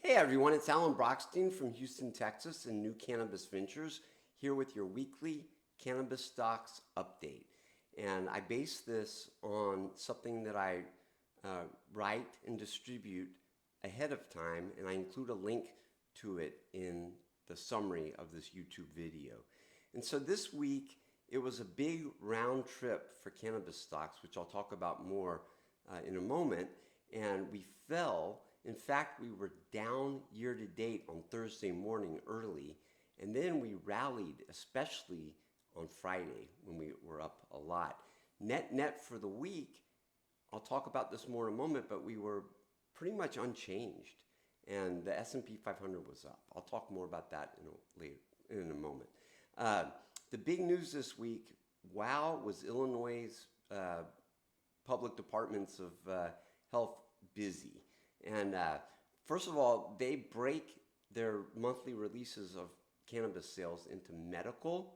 Hey everyone, it's Alan Brochstein from Houston, Texas, and New Cannabis Ventures, here with your weekly cannabis stocks update. And I base this on something that I write and distribute ahead of time, and I include a link to it in the summary of this YouTube video. And so this week, it was a big round trip for cannabis stocks, which I'll talk about more in a moment, and we fell. In fact, we were down year to date on Thursday morning early, and then we rallied, especially on Friday when we were up a lot. Net for the week, I'll talk about this more in a moment, but we were pretty much unchanged, and the S&P 500 was up. I'll talk more about that in a moment. The big news this week, wow, was Illinois' public departments of health busy. And first of all, they break their monthly releases of cannabis sales into medical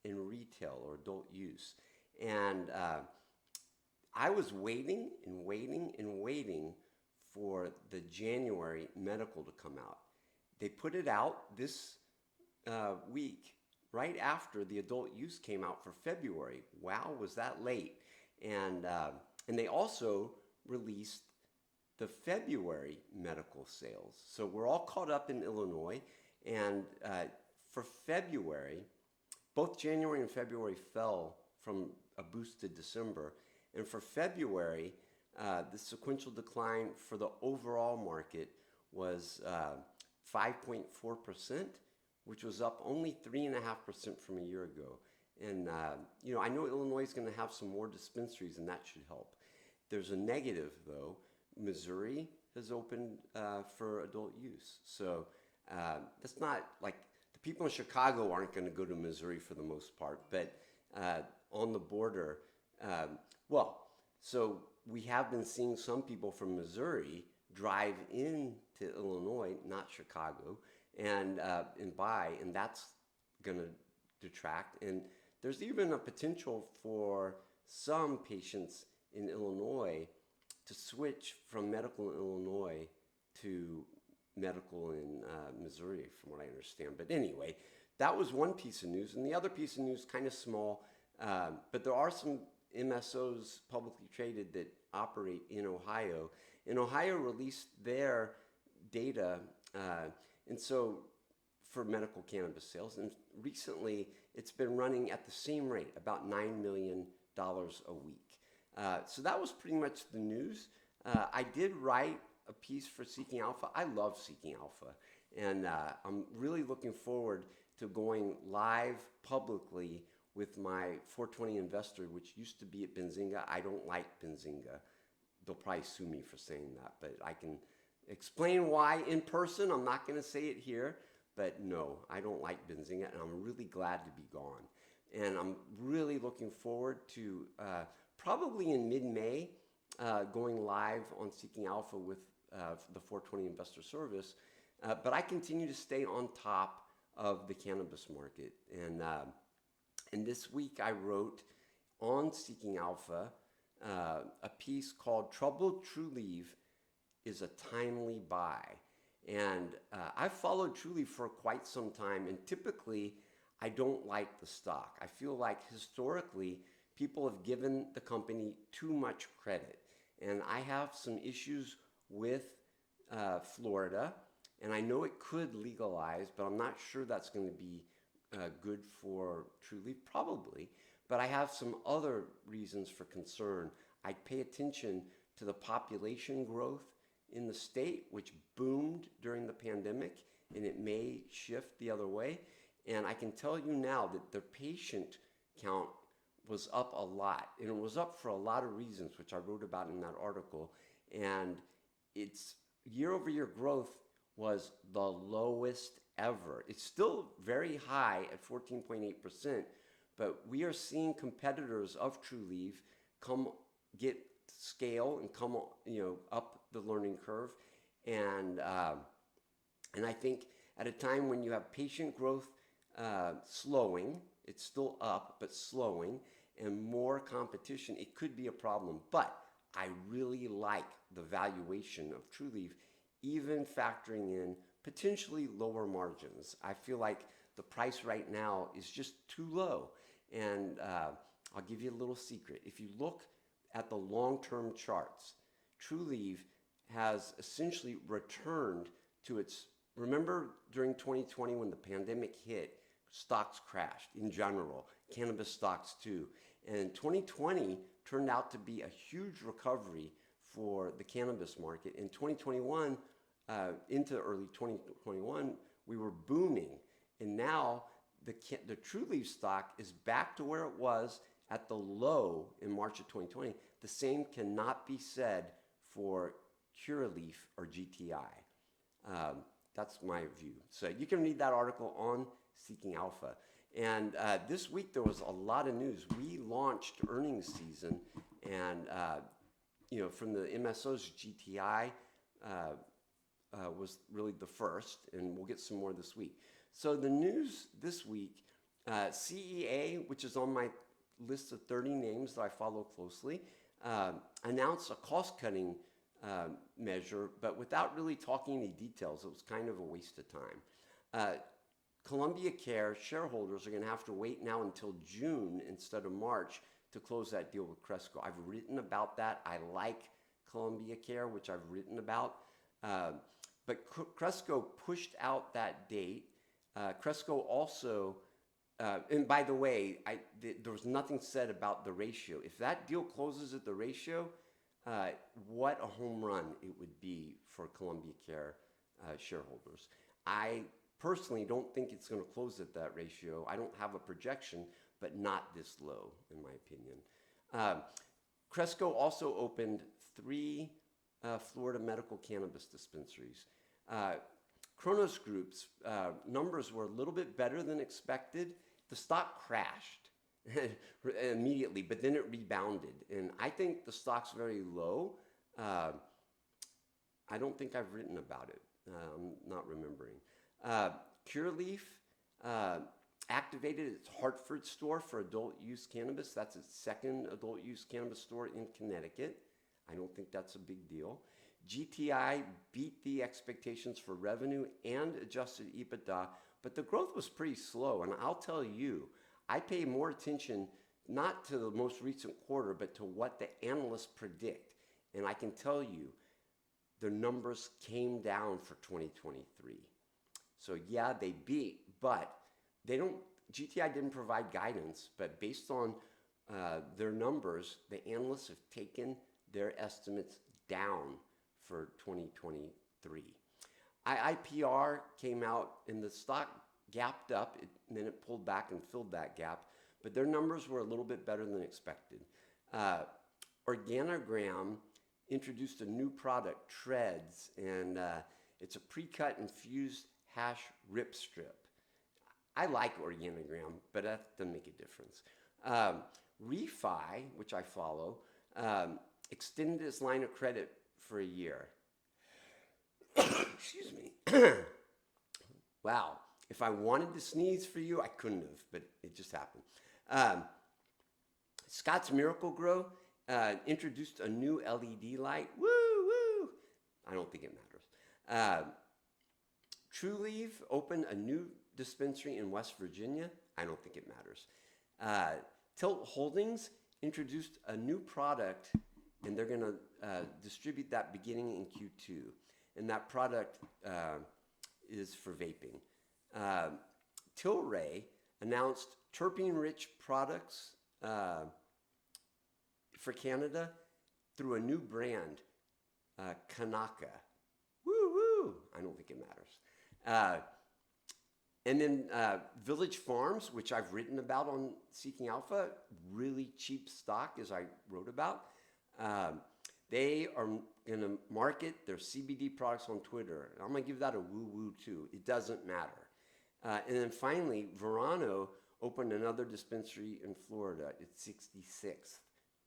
and retail or adult use. And I was waiting for the January medical to come out. They put it out this week right after the adult use came out for February. Wow, was that late? And they also released the February medical sales. So we're all caught up in Illinois, and for February, both January and February fell from a boosted December, and for February, the sequential decline for the overall market was 5.4%, which was up only 3.5% from a year ago. And I know Illinois is going to have some more dispensaries, and that should help. There's a negative, though. Missouri has opened for adult use. So that's not like the people in Chicago aren't going to go to Missouri for the most part, but on the border, so we have been seeing some people from Missouri drive into Illinois, not Chicago, and buy, and that's going to detract. And there's even a potential for some patients in Illinois to switch from medical in Illinois to medical in Missouri, from what I understand. But anyway, that was one piece of news. And the other piece of news, kind of small, but there are some MSOs publicly traded that operate in Ohio. And Ohio released their data, and so for medical cannabis sales. And recently, it's been running at the same rate, about $9 million a week. So that was pretty much the news. I did write a piece for Seeking Alpha. I love Seeking Alpha, and I'm really looking forward to going live publicly with my 420 investor, which used to be at Benzinga. I don't like Benzinga. They'll probably sue me for saying that, but I can explain why in person. I'm not going to say it here, but no, I don't like Benzinga, and I'm really glad to be gone. And I'm really looking forward to probably in mid-May, going live on Seeking Alpha with the 420 Investor Service. But I continue to stay on top of the cannabis market. And this week I wrote on Seeking Alpha a piece called Troubled Trulieve is a Timely Buy. And I've followed Trulieve for quite some time, and typically I don't like the stock. I feel like historically, people have given the company too much credit. And I have some issues with Florida, and I know it could legalize, but I'm not sure that's going to be good for Trulieve, probably. But I have some other reasons for concern. I pay attention to the population growth in the state, which boomed during the pandemic, and it may shift the other way. And I can tell you now that the patient count was up a lot, and it was up for a lot of reasons, which I wrote about in that article. And its year-over-year growth was the lowest ever. It's still very high at 14.8%, but we are seeing competitors of Trulieve come get scale and come up the learning curve, and I think at a time when you have patient growth slowing, it's still up but slowing, and more competition, it could be a problem. But I really like the valuation of Trulieve, even factoring in potentially lower margins. I feel like the price right now is just too low. And I'll give you a little secret. If you look at the long-term charts, Trulieve has essentially returned to its, remember during 2020 when the pandemic hit, stocks crashed in general, cannabis stocks too. And 2020 turned out to be a huge recovery for the cannabis market. In 2021, into early 2021, we were booming. And now the Trulieve stock is back to where it was at the low in March of 2020. The same cannot be said for Curaleaf or GTI. That's my view. So you can read that article on Seeking Alpha. And this week there was a lot of news. We launched earnings season, and from the MSOS, GTI was really the first, and we'll get some more this week. So the news this week, CEA, which is on my list of 30 names that I follow closely, announced a cost-cutting measure, but without really talking any details. It was kind of a waste of time. Columbia Care shareholders are going to have to wait now until June instead of March to close that deal with Cresco. I've written about that. I like Columbia Care, which I've written about. But Cresco pushed out that date. Cresco also, and by the way, there was nothing said about the ratio. If that deal closes at the ratio, what a home run it would be for Columbia Care shareholders. I personally don't think it's going to close at that ratio. I don't have a projection, but not this low, in my opinion. Cresco also opened 3 Florida medical cannabis dispensaries. Kronos Group's numbers were a little bit better than expected. The stock crashed immediately, but then it rebounded. And I think the stock's very low. I don't think I've written about it. I'm not remembering. Curaleaf activated its Hartford store for adult use cannabis. That's its second adult use cannabis store in Connecticut. I don't think that's a big deal. GTI beat the expectations for revenue and adjusted EBITDA, but the growth was pretty slow. And I'll tell you, I pay more attention not to the most recent quarter, but to what the analysts predict. And I can tell you, the numbers came down for 2023. So yeah, they beat, but GTI didn't provide guidance, but based on their numbers, the analysts have taken their estimates down for 2023. IIPR came out and the stock gapped up, and then it pulled back and filled that gap, but their numbers were a little bit better than expected. Organogram introduced a new product, Treads, and it's a pre-cut infused hash rip strip. I like Organogram, but that doesn't make a difference. Refi, which I follow, extended its line of credit for a year. Excuse me. Wow. If I wanted to sneeze for you, I couldn't have, but it just happened. Scott's Miracle-Gro introduced a new LED light. Woo, woo. I don't think it matters. Trulieve opened a new dispensary in West Virginia. I don't think it matters. Tilt Holdings introduced a new product, and they're going to distribute that beginning in Q2. And that product is for vaping. Tilray announced terpene-rich products for Canada through a new brand, Kanaka. Woo woo! I don't think it matters. And then Village Farms, which I've written about on Seeking Alpha, really cheap stock, as I wrote about. They are going to market their CBD products on Twitter. I'm going to give that a woo-woo too. It doesn't matter. And then finally, Verano opened another dispensary in Florida. It's 66th.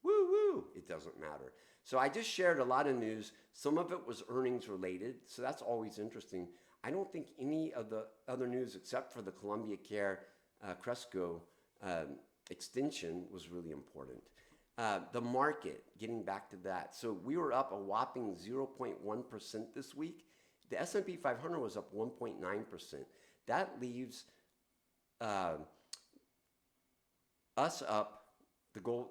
Woo-woo! It doesn't matter. So I just shared a lot of news. Some of it was earnings related, so that's always interesting. I don't think any of the other news except for the Columbia Care Cresco extension was really important. The market, getting back to that. So we were up a whopping 0.1% this week. The S&P 500 was up 1.9%. That leaves us up, the global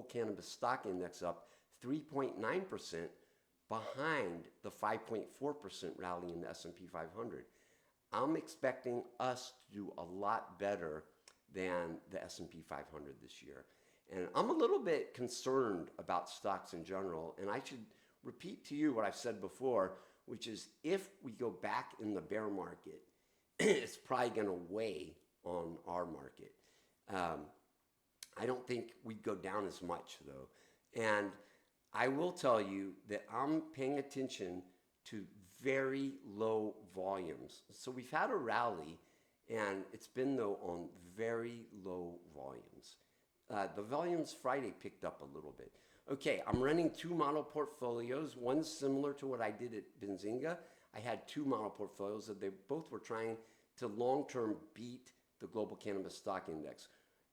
cannabis stock index up 3.9% behind the 5.4% rally in the S&P 500. I'm expecting us to do a lot better than the S&P 500 this year. And I'm a little bit concerned about stocks in general, and I should repeat to you what I've said before, which is if we go back in the bear market, it's probably going to weigh on our market. I don't think we'd go down as much though. And I will tell you that I'm paying attention to very low volumes. So we've had a rally, and it's been though on very low volumes. The volumes Friday picked up a little bit. Okay, I'm running 2 model portfolios. One's similar to what I did at Benzinga. I had 2 model portfolios that they both were trying to long-term beat the global cannabis stock index.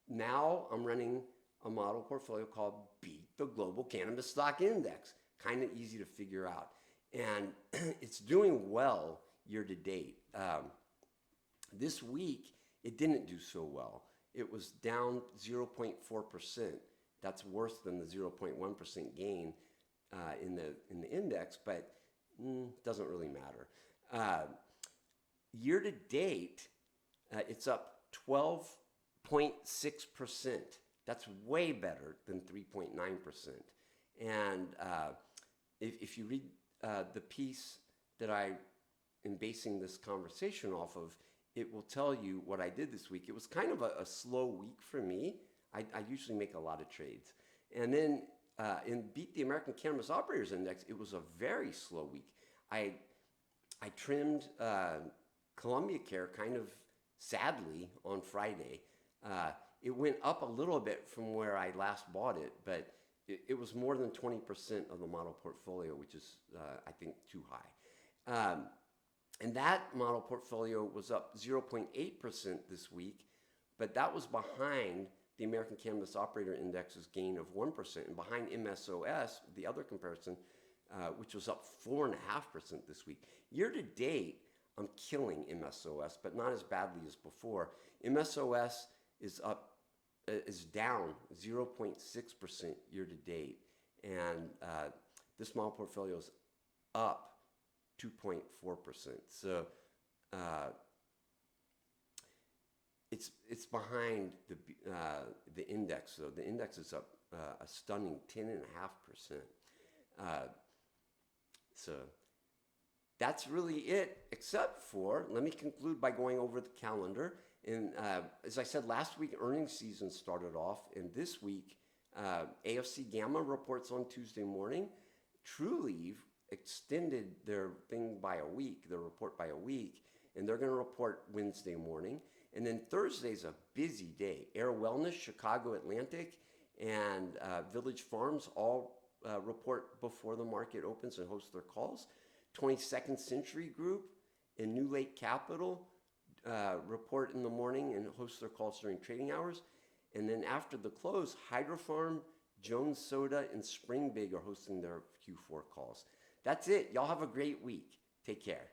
Now I'm running a model portfolio called Beat the Global Cannabis Stock Index. Kind of easy to figure out. And it's doing well year to date. This week, it didn't do so well. It was down 0.4%. That's worse than the 0.1% gain in the index, but doesn't really matter. Year to date, it's up 12.6%. That's way better than 3.9%. And if you read the piece that I am basing this conversation off of, it will tell you what I did this week. It was kind of a slow week for me. I usually make a lot of trades. And then in Beat the American Cannabis Operators Index, it was a very slow week. I trimmed Columbia Care kind of sadly on Friday. It went up a little bit from where I last bought it, but it was more than 20% of the model portfolio, which is, I think, too high. And that model portfolio was up 0.8% this week, but that was behind the American Cannabis Operator Index's gain of 1%, and behind MSOS, the other comparison, which was up 4.5% this week. Year to date, I'm killing MSOS, but not as badly as before. MSOS is down 0.6% year to date, and this model portfolio is up 2.4%. So it's behind the index. So the index is up a stunning 10.5%. So that's really it, except for, let me conclude by going over the calendar. And as I said, last week earnings season started off, and this week AFC Gamma reports on Tuesday morning. Trulieve extended their thing by a week, their report by a week, and they're going to report Wednesday morning. And then Thursday's a busy day. Air Wellness, Chicago Atlantic, and Village Farms all report before the market opens and host their calls. 22nd Century Group and New Lake Capital report in the morning and host their calls during trading hours. And then after the close, Hydrofarm, Jones Soda, and Spring Big are hosting their Q4 calls. That's it. Y'all have a great week. Take care.